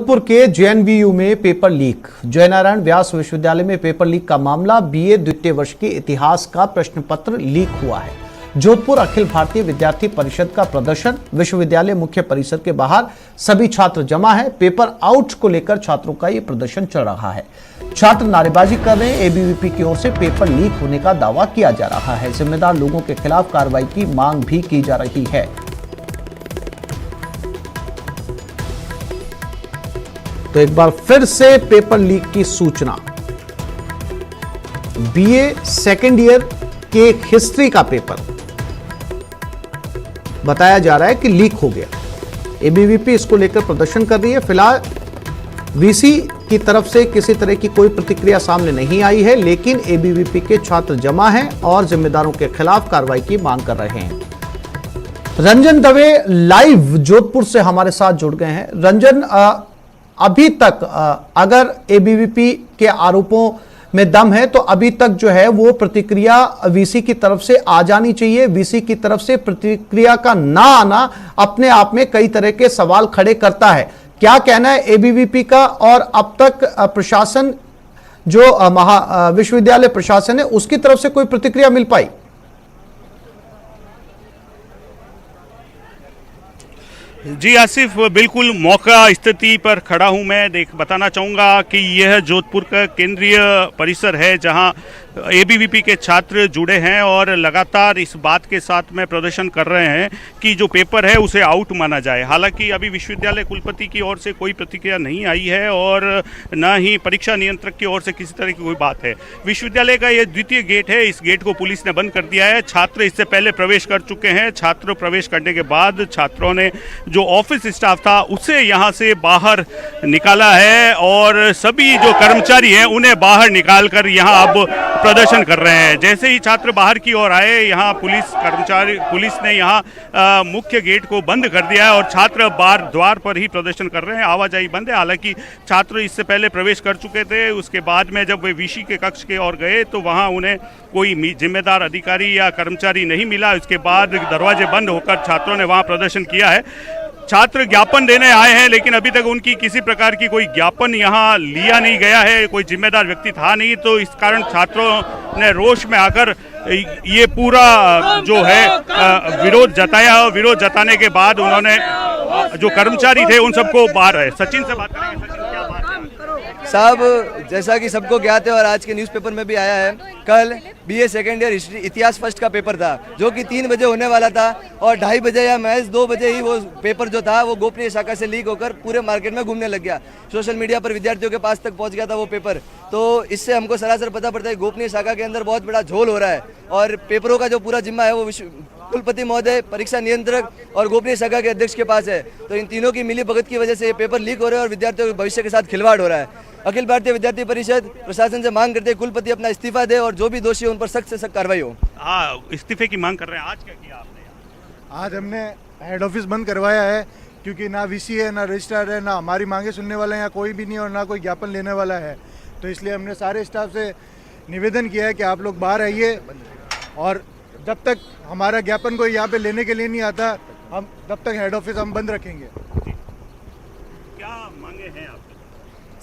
जोधपुर के जेएनवीयू में paper leak. Jainarayan व्यास विश्वविद्यालय में पेपर लीक का मामला। बीए द्वितीय वर्ष के इतिहास का प्रश्न पत्र लीक हुआ है। जोधपुर अखिल भारतीय विद्यार्थी परिषद का प्रदर्शन। विश्वविद्यालय मुख्य परिसर के बाहर सभी छात्र जमा है। पेपर आउट को लेकर छात्रों का ये प्रदर्शन चल रहा है। छात्र नारेबाजी कर रहे हैं। एबीवीपी की ओर से पेपर लीक होने का दावा किया जा रहा है। जिम्मेदार लोगों के खिलाफ कार्रवाई की मांग भी की जा रही है। तो एक बार फिर से पेपर लीक की सूचना। बीए सेकेंड ईयर के हिस्ट्री का पेपर बताया जा रहा है कि लीक हो गया। एबीवीपी इसको लेकर प्रदर्शन कर रही है। फिलहाल वीसी की तरफ से किसी तरह की कोई प्रतिक्रिया सामने नहीं आई है, लेकिन एबीवीपी के छात्र जमा हैं और जिम्मेदारों के खिलाफ कार्रवाई की मांग कर रहे हैं। रंजन दवे लाइव जोधपुर से हमारे साथ जुड़ गए हैं। रंजन, अभी तक अगर एबीवीपी के आरोपों में दम है तो अभी तक जो है वो प्रतिक्रिया वीसी की तरफ से आ जानी चाहिए। वीसी की तरफ से प्रतिक्रिया का ना आना अपने आप में कई तरह के सवाल खड़े करता है। क्या कहना है एबीवीपी का, और अब तक प्रशासन जो विश्वविद्यालय प्रशासन है उसकी तरफ से कोई प्रतिक्रिया मिल पाई? जी आसिफ, बिल्कुल मौका स्थिति पर खड़ा हूं मैं। बताना चाहूँगा कि यह जोधपुर का केंद्रीय परिसर है जहां एबीवीपी के छात्र जुड़े हैं और लगातार इस बात के साथ में प्रदर्शन कर रहे हैं कि जो पेपर है उसे आउट माना जाए। हालांकि अभी विश्वविद्यालय कुलपति की ओर से कोई प्रतिक्रिया नहीं आई है और न ही परीक्षा नियंत्रक की ओर से किसी तरह की कोई बात है। विश्वविद्यालय का ये द्वितीय गेट है, इस गेट को पुलिस ने बंद कर दिया है। छात्र इससे पहले प्रवेश कर चुके हैं। छात्र प्रवेश करने के बाद छात्रों ने जो ऑफिस स्टाफ था उसे यहाँ से बाहर निकाला है और सभी जो कर्मचारी हैं उन्हें बाहर निकाल कर यहाँ अब प्रदर्शन कर रहे हैं। जैसे ही छात्र बाहर की ओर आए, यहाँ पुलिस ने यहाँ मुख्य गेट को बंद कर दिया है और छात्र बाहर द्वार पर ही प्रदर्शन कर रहे हैं। आवाजाही बंद है। हालांकि छात्र इससे पहले प्रवेश कर चुके थे। उसके बाद में जब वे वीसी के कक्ष की ओर गए तो वहाँ उन्हें कोई जिम्मेदार अधिकारी या कर्मचारी नहीं मिला। उसके बाद दरवाजे बंद होकर छात्रों ने वहाँ प्रदर्शन किया है। छात्र ज्ञापन देने आए हैं, लेकिन अभी तक उनकी किसी प्रकार की कोई ज्ञापन यहाँ लिया नहीं गया है। कोई जिम्मेदार व्यक्ति था नहीं, तो इस कारण छात्रों ने रोष में आकर ये पूरा जो है विरोध जताया। विरोध जताने के बाद उन्होंने जो कर्मचारी थे उन सबको बाहर है। सचिन से बात करेंगे। सचिन, क्या बात है साहब? जैसा कि सबको ज्ञात है और आज के न्यूज़पेपर में भी आया है, कल बीए सेकेंड ईयर हिस्ट्री इतिहास फर्स्ट का पेपर था जो कि 3 बजे होने वाला था और 2:30 बजे या महज 2 बजे ही वो पेपर जो था वो गोपनीय शाखा से लीक होकर पूरे मार्केट में घूमने लग गया। सोशल मीडिया पर विद्यार्थियों के पास तक पहुंच गया था वो पेपर। तो इससे हमको सरासर पता पड़ता है गोपनीय शाखा के अंदर बहुत बड़ा झोल हो रहा है और पेपरों का जो पूरा जिम्मा है वो कुलपति महोदय, परीक्षा नियंत्रक और गोपनीय शाखा के अध्यक्ष के पास है। तो इन तीनों की मिली भगत की वजह से ये पेपर लीक हो रहे हैं और विद्यार्थियों के भविष्य के साथ खिलवाड़ हो रहा है। अखिल भारतीय विद्यार्थी परिषद प्रशासन से मांग करते हैं कुलपति अपना इस्तीफा दे और जो भी दोषी है उन पर सख्त से सख्त कार्रवाई हो। इस्तीफे की मांग कर रहे हैं। आज क्या किया आपने? आज हमने हेड ऑफिस बंद करवाया है क्योंकि ना वीसी है, ना रजिस्ट्रार है, ना हमारी मांगे सुनने वाला है, यहाँ कोई भी नहीं और ना कोई ज्ञापन लेने वाला है। तो इसलिए हमने सारे स्टाफ से निवेदन किया है कि आप लोग बाहर आइए और जब तक हमारा ज्ञापन कोई यहाँ पे लेने के लिए नहीं आता हम तब तक हेड ऑफिस हम बंद रखेंगे। क्या मांगे हैं आप?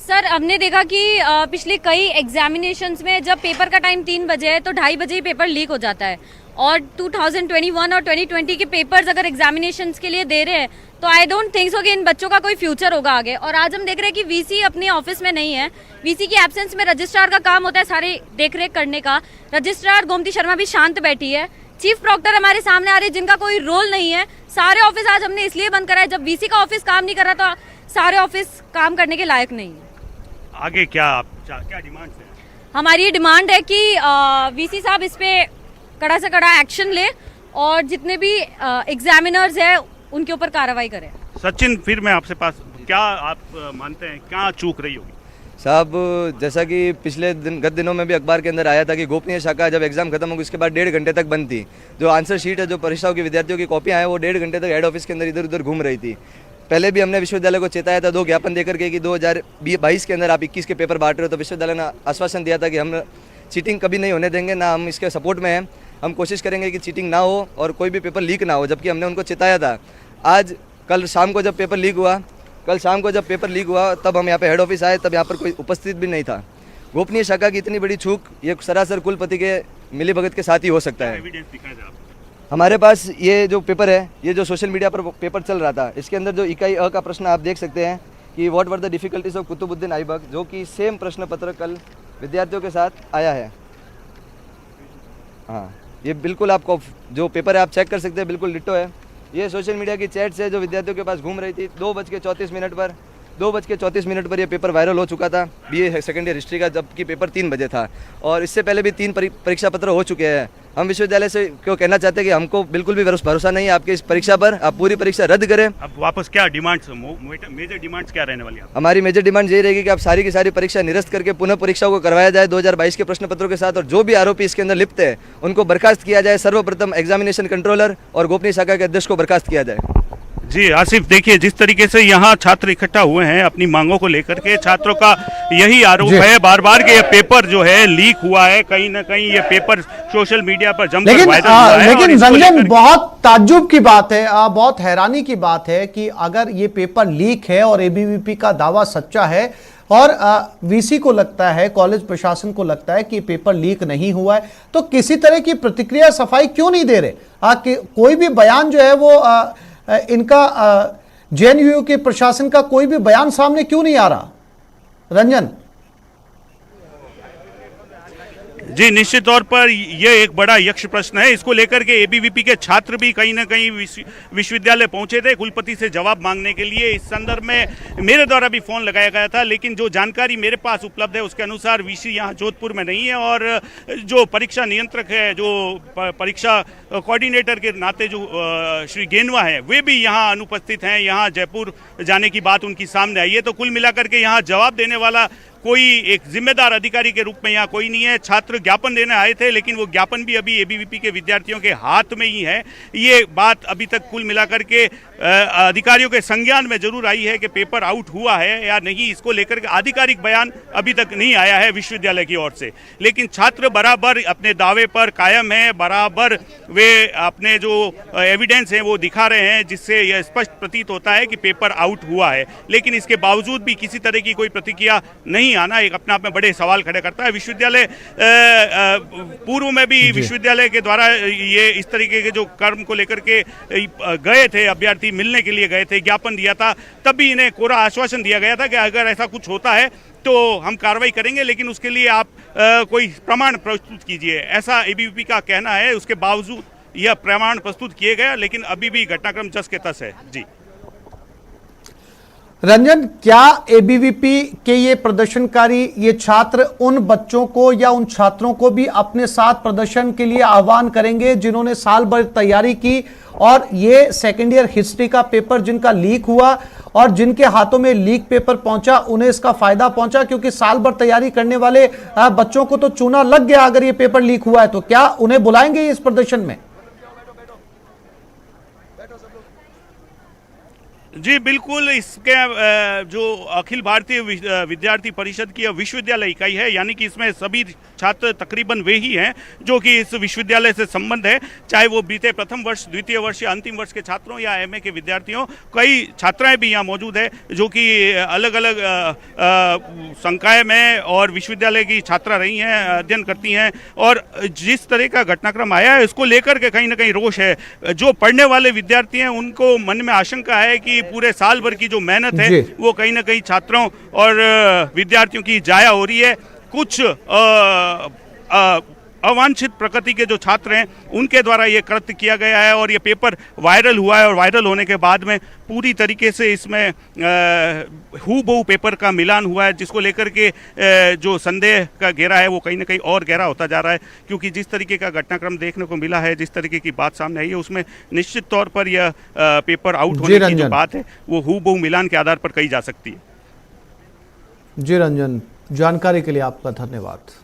सर, हमने देखा कि पिछले कई एग्जामिनेशंस में जब पेपर का टाइम 3 बजे है तो 2:30 बजे ही पेपर लीक हो जाता है और 2021 और 2020 के पेपर्स अगर एग्जामिनेशंस के लिए दे रहे हैं तो आई डोंट थिंक सो कि इन बच्चों का कोई फ्यूचर होगा आगे। और आज हम देख रहे हैं कि वीसी अपने ऑफिस में नहीं है। वीसी की एब्सेंस में रजिस्ट्रार का काम होता है सारे देखरेख करने का। रजिस्ट्रार गोमती शर्मा भी शांत बैठी है। चीफ प्रॉक्टर हमारे सामने आ रही है जिनका कोई रोल नहीं है। सारे ऑफिस आज हमने इसलिए बंद करा है, जब वीसी का ऑफिस काम नहीं कर रहा तो सारे ऑफिस काम करने के लायक नहीं है। आगे क्या डिमांड है? हमारी डिमांड है कि वीसी साहब इस पे कड़ा से कड़ा एक्शन ले और जितने भी एग्जामिनर्स हैं उनके ऊपर कार्रवाई करें। सचिन, फिर मैं आपसे पास, क्या आप मानते हैं क्या चूक रही होगी? साहब, जैसा कि पिछले गत दिनों में भी अखबार के अंदर आया था कि गोपनीय शाखा जब एग्जाम खत्म होगी उसके बाद 1.5 घंटे तक बंद थी। जो आंसर शीट है, जो परीक्षाओं की विद्यार्थियों की कॉपियाँ हैं वो 1.5 घंटे तक हेड ऑफिस के अंदर इधर उधर घूम रही थी। पहले भी हमने विश्वविद्यालय को चेताया था 2 ज्ञापन देकर के कि 2022 के अंदर आप 21 के पेपर बांट रहे हो। तो विश्वविद्यालय ने आश्वासन दिया था कि हम चीटिंग कभी नहीं होने देंगे, ना हम इसके सपोर्ट में हैं। हम कोशिश करेंगे कि चीटिंग ना हो और कोई भी पेपर लीक ना हो, जबकि हमने उनको चेताया था। आज कल शाम को जब पेपर लीक हुआ कल शाम को जब पेपर लीक हुआ तब हम यहाँ पे हेड ऑफिस आए, तब यहाँ पर कोई उपस्थित भी नहीं था। गोपनीय शाखा की इतनी बड़ी चूक ये सरासर कुलपति के मिलीभगत के साथ ही हो सकता है। एविडेंस दिखाया जाए आपको। हमारे पास ये जो पेपर है, ये जो सोशल मीडिया पर पेपर चल रहा था, इसके अंदर जो इकाई अ का प्रश्न आप देख सकते हैं कि what were the difficulties of Qutubuddin Aibak, जो कि सेम प्रश्न पत्र कल विद्यार्थियों के साथ आया है। हाँ, ये बिल्कुल आपको जो पेपर है आप चेक कर सकते हैं, बिल्कुल डिट्टो है। ये सोशल मीडिया की चैट्स है जो विद्यार्थियों के पास घूम रही थी। 2:34 पर ये पेपर वायरल हो चुका था बीए सेकेंड ईयर हिस्ट्री का, जबकि पेपर 3 बजे था और इससे पहले भी 3 परीक्षा पत्र हो चुके हैं। हम विश्वविद्यालय से क्यों कहना चाहते हैं कि हमको बिल्कुल भी भरोसा नहीं है आपकी इस परीक्षा पर, आप पूरी परीक्षा रद्द करें। अब वापस क्या डिमांड्स, मेजर डिमांड्स क्या रहने वाली है? हमारी मेजर डिमांड यही रहेगी कि आप सारी की सारी परीक्षा निरस्त करके पुनः परीक्षा को करवाया जाए 2022 के प्रश्न पत्रों के साथ, और जो भी आरोपी इसके अंदर लिप्त है उनको बर्खास्त किया जाए। सर्वप्रथम एग्जामिनेशन कंट्रोलर और गोपनीय शाखा के अध्यक्ष को बर्खास्त किया जाए। जी आसिफ, देखिए जिस तरीके से यहाँ छात्र इकट्ठा हुए हैं अपनी मांगों को लेकर के, छात्रों का यही आरोप है बार बार कि ये पेपर जो है लीक हुआ है, कहीं ना कहीं ये पेपर सोशल मीडिया पर जमकर वायरल हुआ है। लेकिन रंजन, बहुत ताज्जुब की बात है, बहुत हैरानी की बात है कि अगर ये पेपर लीक है और एबीवीपी का दावा सच्चा है और वीसी को लगता है, कॉलेज प्रशासन को लगता है कि पेपर लीक नहीं हुआ है, तो किसी तरह की प्रतिक्रिया सफाई क्यों नहीं दे रहे? कोई भी बयान जो है वो इनका जेएनयू के प्रशासन का कोई भी बयान सामने क्यों नहीं आ रहा? रंजन जी, निश्चित तौर पर यह एक बड़ा यक्ष प्रश्न है। इसको लेकर के एबीवीपी के छात्र भी कहीं ना कहीं विश्वविद्यालय पहुंचे थे कुलपति से जवाब मांगने के लिए। इस संदर्भ में मेरे द्वारा भी फोन लगाया गया था, लेकिन जो जानकारी मेरे पास उपलब्ध है उसके अनुसार वीसी यहाँ जोधपुर में नहीं है और जो परीक्षा नियंत्रक है, जो परीक्षा कोऑर्डिनेटर के नाते जो श्री गेनवा है, वे भी यहाँ अनुपस्थित हैं। यहाँ जयपुर जाने की बात उनकी सामने आई है। तो कुल मिलाकर के यहाँ जवाब देने वाला कोई एक जिम्मेदार अधिकारी के रूप में यहाँ कोई नहीं है। छात्र ज्ञापन देने आए थे, लेकिन वो ज्ञापन भी अभी एबीवीपी के विद्यार्थियों के हाथ में ही है। ये बात अभी तक कुल मिलाकर के अधिकारियों के संज्ञान में जरूर आई है कि पेपर आउट हुआ है या नहीं, इसको लेकर के आधिकारिक बयान अभी तक नहीं आया है विश्वविद्यालय की ओर से। लेकिन छात्र बराबर अपने दावे पर कायम है, बराबर वे अपने जो एविडेंस है वो दिखा रहे हैं, जिससे यह स्पष्ट प्रतीत होता है कि पेपर आउट हुआ है। लेकिन इसके बावजूद भी किसी तरह की कोई प्रतिक्रिया नहीं आना एक अपने आप में बड़े सवाल खड़े करता है। विश्वविद्यालय पूर्व में भी विश्वविद्यालय के द्वारा ये इस तरीके के जो कर्म को लेकर के गए थे, अभ्यर्थी मिलने के लिए गए थे, ज्ञापन दिया था, तब भी इन्हें कोरा आश्वासन दिया गया था कि अगर ऐसा कुछ होता है तो हम कार्रवाई करेंगे, लेकिन उसके लिए आप कोई प्रमाण प्रस्तुत कीजिए, ऐसा एबीवीपी का कहना है। उसके बावजूद यह प्रमाण प्रस्तुत किए गए, लेकिन अभी भी घटनाक्रम जस के तस है। जी रंजन, क्या एबीवीपी के ये प्रदर्शनकारी, ये छात्र उन बच्चों को या उन छात्रों को भी अपने साथ प्रदर्शन के लिए आह्वान करेंगे जिन्होंने साल भर तैयारी की और ये सेकेंड ईयर हिस्ट्री का पेपर जिनका लीक हुआ और जिनके हाथों में लीक पेपर पहुंचा, उन्हें इसका फायदा पहुंचा क्योंकि साल भर तैयारी करने वाले बच्चों को तो चूना लग गया अगर ये पेपर लीक हुआ है तो? क्या उन्हें बुलाएंगे इस प्रदर्शन में? जी बिल्कुल, इसके जो अखिल भारतीय विद्यार्थी परिषद की विश्वविद्यालय इकाई है, यानी कि इसमें सभी छात्र तकरीबन वे ही हैं जो कि इस विश्वविद्यालय से संबंध है, चाहे वो बीते प्रथम वर्ष, द्वितीय वर्ष या अंतिम वर्ष के छात्रों या एमए के विद्यार्थियों। कई छात्राएं भी यहाँ मौजूद है जो कि अलग अलग संकाय में और विश्वविद्यालय की छात्रा रही हैं, अध्ययन करती हैं, और जिस तरह का घटनाक्रम आया है इसको लेकर के कहीं ना कहीं रोष है। जो पढ़ने वाले विद्यार्थी हैं उनको मन में आशंका है कि पूरे साल भर की जो मेहनत है वो कहीं ना कहीं छात्रों और विद्यार्थियों की जाया हो रही है। कुछ अवांछित प्रकृति के जो छात्र हैं उनके द्वारा ये कृत्य किया गया है और ये पेपर वायरल हुआ है, और वायरल होने के बाद में पूरी तरीके से इसमें हूबहू पेपर का मिलान हुआ है, जिसको लेकर के जो संदेह का घेरा है वो कहीं ना कहीं और गहरा होता जा रहा है। क्योंकि जिस तरीके का घटनाक्रम देखने को मिला है, जिस तरीके की बात सामने आई है, उसमें निश्चित तौर पर यह पेपर आउट होने की जो बात है वो हूबहू मिलान के आधार पर कही जा सकती है। जी रंजन, जानकारी के लिए आपका धन्यवाद।